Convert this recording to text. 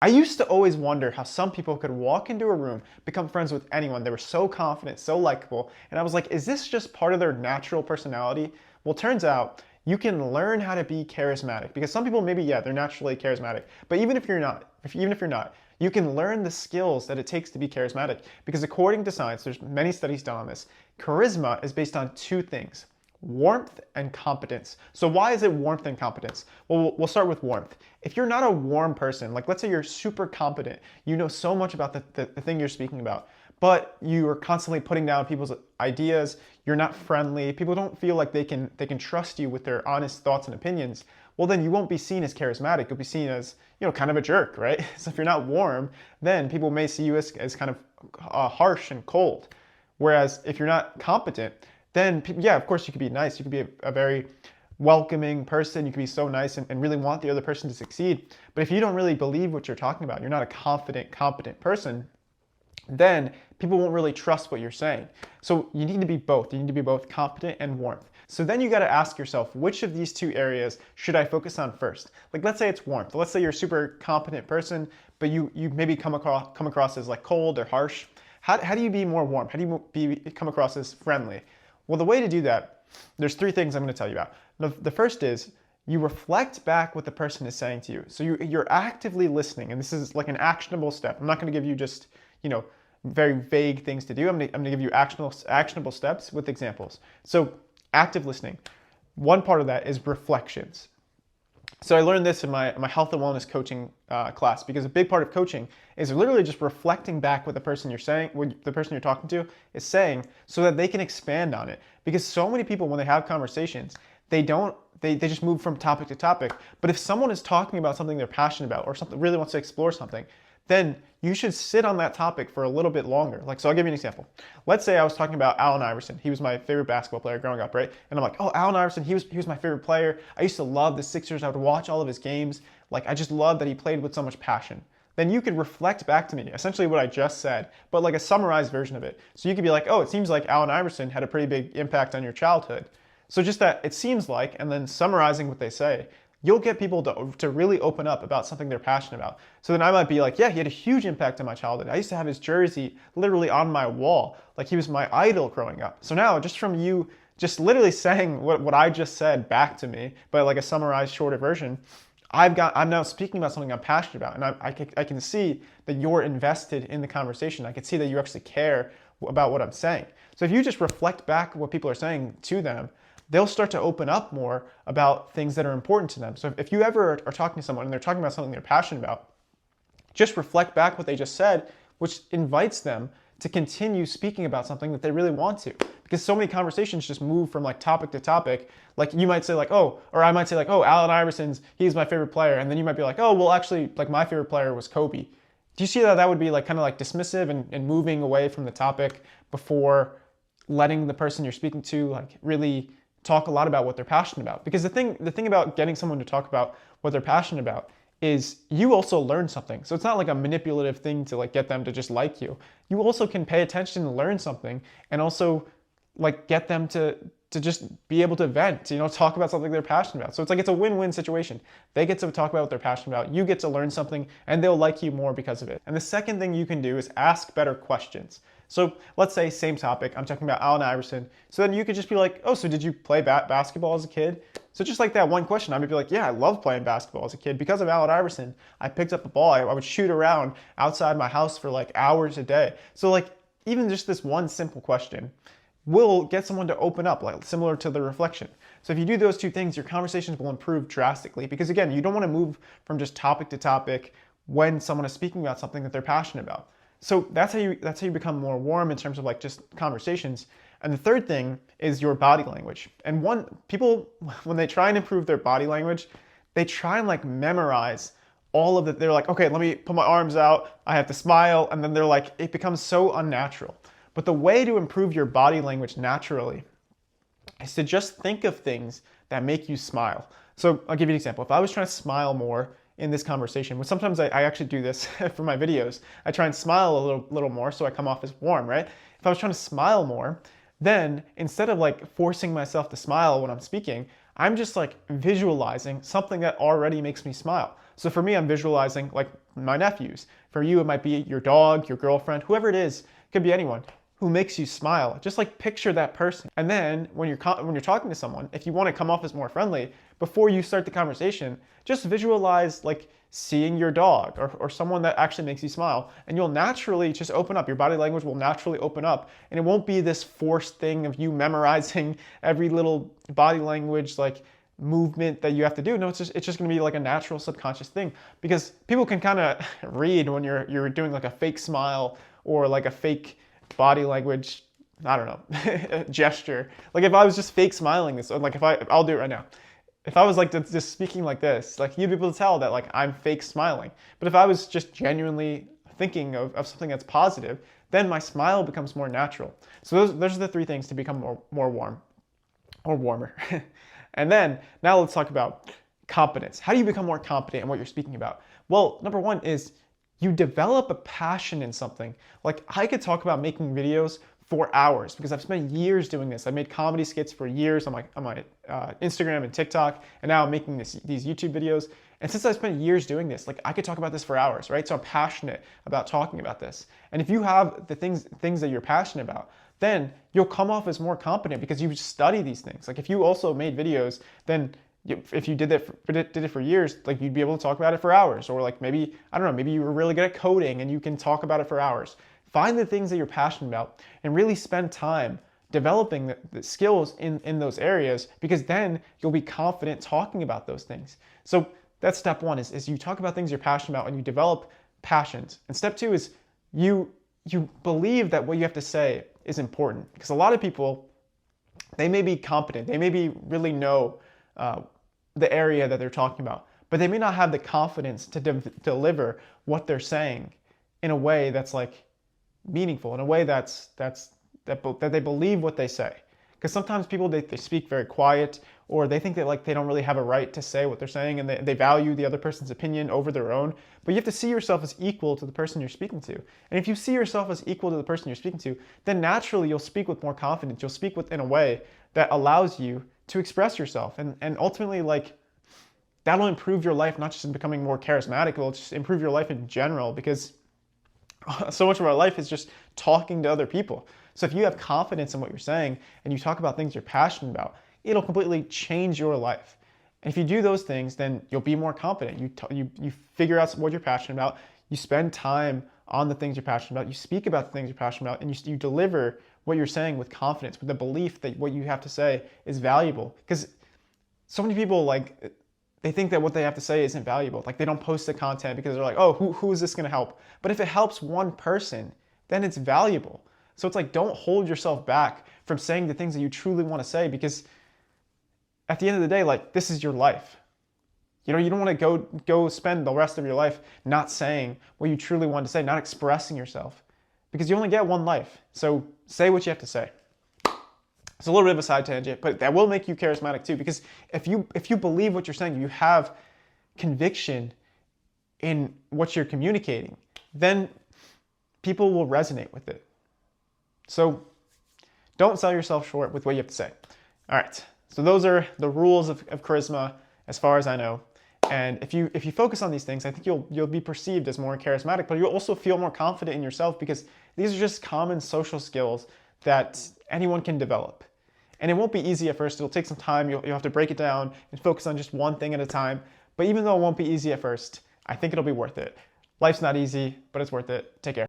I used to always wonder how some people could walk into a room, become friends with anyone. They were so confident, so likable. And I was like, is this just part of their natural personality? Well, turns out you can learn how to be charismatic because some people maybe, yeah, they're naturally charismatic. But even if you're not, even if you're not, you can learn the skills that it takes to be charismatic because according to science, there's many studies done on this. Charisma is based on two things: warmth and competence. So why is it warmth and competence? Well, we'll start with warmth. If you're not a warm person, like let's say you're super competent, you know so much about the thing you're speaking about, but you are constantly putting down people's ideas, you're not friendly, people don't feel like they can trust you with their honest thoughts and opinions, well then you won't be seen as charismatic, you'll be seen as, kind of a jerk, right? So if you're not warm, then people may see you as kind of harsh and cold. Whereas if you're not competent, then yeah, of course you could be nice. You could be a very welcoming person. You could be so nice and really want the other person to succeed. But if you don't really believe what you're talking about, you're not a confident, competent person, then people won't really trust what you're saying. So you need to be both. You need to be both competent and warmth. So then you got to ask yourself, which of these two areas should I focus on first? Like let's say it's warmth. Let's say you're a super competent person, but you maybe come across as like cold or harsh. How do you be more warm? How do you come across as friendly? Well, the way to do that, there's three things I'm going to tell you about. The first is you reflect back what the person is saying to you. So you're actively listening, and this is like an actionable step. I'm not going to give you just, very vague things to do. I'm going to give you actionable steps with examples. So active listening. One part of that is reflections. So I learned this in my health and wellness coaching class because a big part of coaching is literally just reflecting back what the person you're saying, what the person you're talking to is saying, so that they can expand on it. Because so many people, when they have conversations, they just move from topic to topic. But if someone is talking about something they're passionate about or something really wants to explore something, then you should sit on that topic for a little bit longer. Like, so I'll give you an example. Let's say I was talking about Allen Iverson. He was my favorite basketball player growing up, right? And I'm like, oh, Allen Iverson, he was my favorite player. I used to love the Sixers. I would watch all of his games. Like, I just loved that he played with so much passion. Then you could reflect back to me, essentially what I just said, but like a summarized version of it. So you could be like, oh, it seems like Allen Iverson had a pretty big impact on your childhood. So just that it seems like, and then summarizing what they say, you'll get people to really open up about something they're passionate about. So then I might be like, yeah, he had a huge impact on my childhood. I used to have his jersey literally on my wall. Like he was my idol growing up. So now just from you just literally saying what I just said back to me, but like a summarized shorter version, I'm now speaking about something I'm passionate about. And I can see that you're invested in the conversation. I can see that you actually care about what I'm saying. So if you just reflect back what people are saying to them, they'll start to open up more about things that are important to them. So if you ever are talking to someone and they're talking about something they're passionate about, just reflect back what they just said, which invites them to continue speaking about something that they really want to. Because so many conversations just move from like topic to topic. Like you might say like, oh, or I might say like, oh, Allen Iverson's, he's my favorite player. And then you might be like, oh, well, actually, like my favorite player was Kobe. Do you see that would be like kind of like dismissive and moving away from the topic before letting the person you're speaking to like really talk a lot about what they're passionate about? Because the thing about getting someone to talk about what they're passionate about is you also learn something. So it's not like a manipulative thing to like get them to just like you. You also can pay attention and learn something and also like get them to just be able to vent, talk about something they're passionate about. So it's like it's a win-win situation. They get to talk about what they're passionate about, you get to learn something, and they'll like you more because of it. And the second thing you can do is ask better questions. So let's say same topic, I'm talking about Allen Iverson. So then you could just be like, oh, so did you play basketball as a kid? So just like that one question, I would be like, yeah, I love playing basketball as a kid. Because of Allen Iverson, I picked up the ball. I would shoot around outside my house for like hours a day. So like even just this one simple question will get someone to open up, like similar to the reflection. So if you do those two things, your conversations will improve drastically because again, you don't want to move from just topic to topic when someone is speaking about something that they're passionate about. So that's how you become more warm in terms of like just conversations. And the third thing is your body language. And people, when they try and improve their body language, they try and like memorize all of it. They're like, okay, let me put my arms out. I have to smile. And then they're like, it becomes so unnatural. But the way to improve your body language naturally is to just think of things that make you smile. So I'll give you an example. If I was trying to smile more in this conversation, which sometimes I actually do this for my videos, I try and smile a little more so I come off as warm, right? If I was trying to smile more, then instead of like forcing myself to smile when I'm speaking, I'm just like visualizing something that already makes me smile. So for me, I'm visualizing like my nephews. For you, it might be your dog, your girlfriend, whoever it is, it could be anyone who makes you smile. Just like picture that person. And then when you're talking to someone, if you want to come off as more friendly, before you start the conversation, just visualize like seeing your dog or someone that actually makes you smile, and you'll naturally just open up. Your body language will naturally open up, and it won't be this forced thing of you memorizing every little body language like movement that you have to do. No, it's just going to be like a natural subconscious thing, because people can kind of read when you're doing like a fake smile or like a fake body language, I don't know, gesture. Like if I was just fake smiling this, or like I'll do it right now. If I was like just speaking like this, like you'd be able to tell that like I'm fake smiling. But if I was just genuinely thinking of something that's positive, then my smile becomes more natural. So those are the three things to become more warm or warmer. And then now let's talk about competence. How do you become more competent in what you're speaking about? Well, number one is you develop a passion in something. Like I could talk about making videos for hours because I've spent years doing this. I made comedy skits for years on my Instagram and TikTok, and now I'm making these YouTube videos. And since I spent years doing this, like I could talk about this for hours, right? So I'm passionate about talking about this. And if you have the things that you're passionate about, then you'll come off as more competent because you study these things. Like if you also made videos, then if you did it for years, like you'd be able to talk about it for hours. Or like maybe, I don't know, maybe you were really good at coding and you can talk about it for hours. Find the things that you're passionate about and really spend time developing the skills in those areas, because then you'll be confident talking about those things. So that's step one, is you talk about things you're passionate about and you develop passions. And step two is you believe that what you have to say is important, because a lot of people, they may be competent, they may really know the area that they're talking about, but they may not have the confidence to deliver what they're saying in a way that's like meaningful, in a way that they believe what they say. Because sometimes people, they speak very quiet, or they think that like they don't really have a right to say what they're saying, and they value the other person's opinion over their own. But you have to see yourself as equal to the person you're speaking to. And if you see yourself as equal to the person you're speaking to, then naturally you'll speak with more confidence. You'll speak in a way that allows you to express yourself. And ultimately, like, that'll improve your life, not just in becoming more charismatic, it'll just improve your life in general, because so much of our life is just talking to other people. So if you have confidence in what you're saying and you talk about things you're passionate about, it'll completely change your life. And if you do those things, then you'll be more confident. You figure out what you're passionate about, you spend time on the things you're passionate about, you speak about the things you're passionate about, and you deliver what you're saying with confidence, with the belief that what you have to say is valuable. Because so many people, like, they think that what they have to say isn't valuable. Like, they don't post the content because they're like, oh, who is this going to help? But if it helps one person, then it's valuable. So it's like, don't hold yourself back from saying the things that you truly want to say, because at the end of the day, like, this is your life. You know, you don't want to go spend the rest of your life not saying what you truly want to say, not expressing yourself, because you only get one life. So say what you have to say. It's a little bit of a side tangent, but that will make you charismatic too, because if you believe what you're saying, you have conviction in what you're communicating, then people will resonate with it. So don't sell yourself short with what you have to say. All right, so those are the rules of charisma as far as I know. And if you focus on these things, I think you'll be perceived as more charismatic, but you'll also feel more confident in yourself, because these are just common social skills that anyone can develop. And it won't be easy at first. It'll take some time. You'll have to break it down and focus on just one thing at a time. But even though it won't be easy at first, I think it'll be worth it. Life's not easy, but it's worth it. Take care.